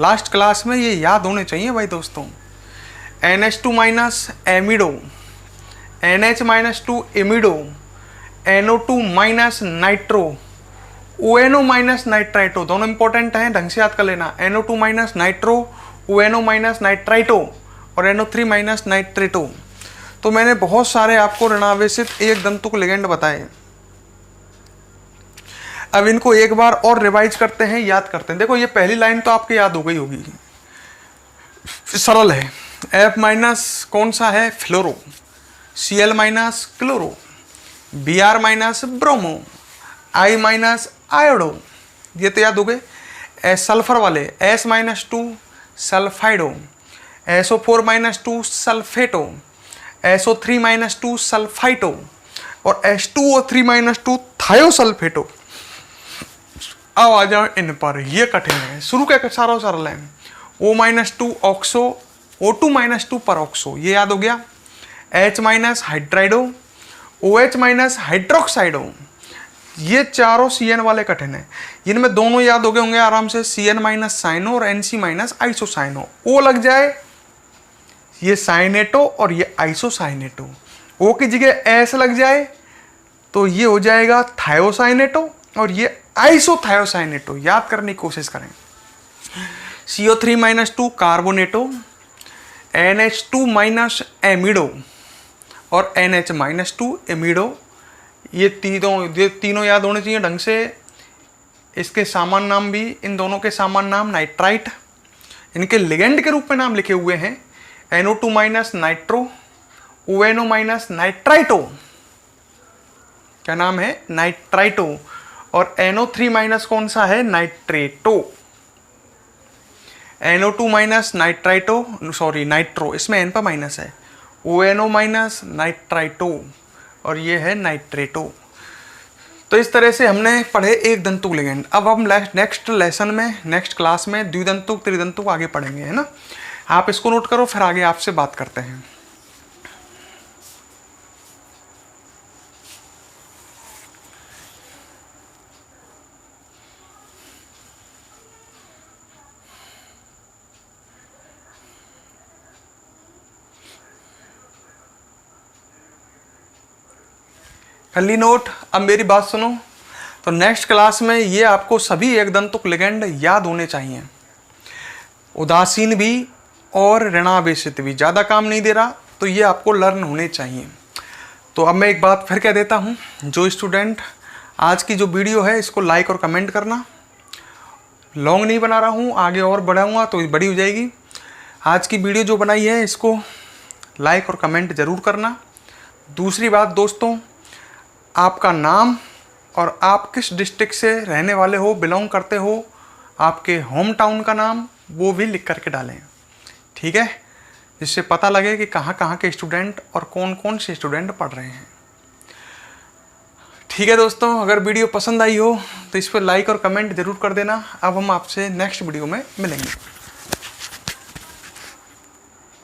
last class में ये याद होने चाहिए भाई दोस्तों। NH2 minus amido, NH minus 2 amido, NO2 minus nitro, ONO minus nitrito. दोनों इंपॉर्टेंट हैं, ढंग से याद कर लेना। NO2 minus nitro, ONO minus nitrito और NO3 माइनस नाइट्रेटो। तो मैंने बहुत सारे आपको ऋणावेशित एक दंतुक लिगेंड बताए। अब इनको एक बार और रिवाइज करते हैं, याद करते हैं। देखो ये पहली लाइन तो आपके याद हो गई होगी, सरल है। F माइनस कौन सा है? फ्लोरो। Cl minus chloro, Br minus bromo, I minus iodo, ये तो याद हो गए। सल्फर वाले S minus 2 सल्फाइडो, SO4 minus 2 सल्फेटो, SO3 minus 2 सल्फाइटो और H2O3-2 थायोसल्फेटो। अब आ जाओ इन पर, ये कठिन है। शुरू क्या सारा सरल है। O-2 ऑक्सो, O2-2 परऑक्सो, ये याद हो गया। H- हाइड्राइडो, OH- हाइड्रोक्साइडो, ये चारों CN वाले कठिन है। इनमें दोनों याद हो गए होंगे आराम से, CN- साइनो और NC- आइसोसाइनो। O लग जाए ये साइनेटो और ये आइसोसाइनेटो। O की जगह S लग जाए तो ये हो जाएगा थायोसाइनेटो और ये आइसोथायोसाइनेटो। याद करने की कोशिश करें। CO3-2 कार्बोनेटो, NH2- एमिडो और NH-2 एमिडो। ये तीनों याद होने चाहिए ढंग से। इसके सामान्य नाम भी, इन दोनों के सामान्य नाम नाइट्राइट। इनके लिगेंड के रूप में नाम लिखे हुए हैं NO2- नाइट्रो, ONO- नाइट्राइटो। क्या नाम है? नाइट्राइटो। और NO3- कौन सा है? नाइट्रेटो। NO2- नाइट्राइटो, सॉरी नाइट्रो, इसमें N पर माइनस है। ONO- नाइट्राइटो और ये है नाइट्रेटो। तो इस तरह से हमने पढ़े एक दंतुक लिगेंड। अब हम नेक्स्ट लेसन में, नेक्स्ट क्लास में द्विदंतुक त्रिदंतुक आगे पढ़ेंगे, है ना। आप इसको नोट करो, फिर आगे आपसे बात करते हैं। कर ली नोट? अब मेरी बात सुनो। तो नेक्स्ट क्लास में ये आपको सभी एक दंतुक लिगेंड याद होने चाहिए। उदासीन भी और ऋणावेशित भी, ज़्यादा काम नहीं दे रहा, तो ये आपको लर्न होने चाहिए। तो अब मैं एक बात फिर कह देता हूँ, जो स्टूडेंट आज की जो वीडियो है इसको लाइक और कमेंट करना। लॉन्ग नहीं बना रहा हूँ, आगे और बढ़ाऊँगा तो बड़ी हो जाएगी। आज की वीडियो जो बनाई है इसको लाइक और कमेंट ज़रूर करना। दूसरी बात दोस्तों, आपका नाम और आप किस डिस्ट्रिक्ट से रहने वाले हो, बिलोंग करते हो, आपके होम टाउन का नाम वो भी लिख करके डालें, ठीक है, जिससे पता लगे कि कहाँ कहाँ के स्टूडेंट और कौन कौन से स्टूडेंट पढ़ रहे हैं। ठीक है दोस्तों, अगर वीडियो पसंद आई हो तो इस पर लाइक और कमेंट ज़रूर कर देना। अब हम आपसे नेक्स्ट वीडियो में मिलेंगे।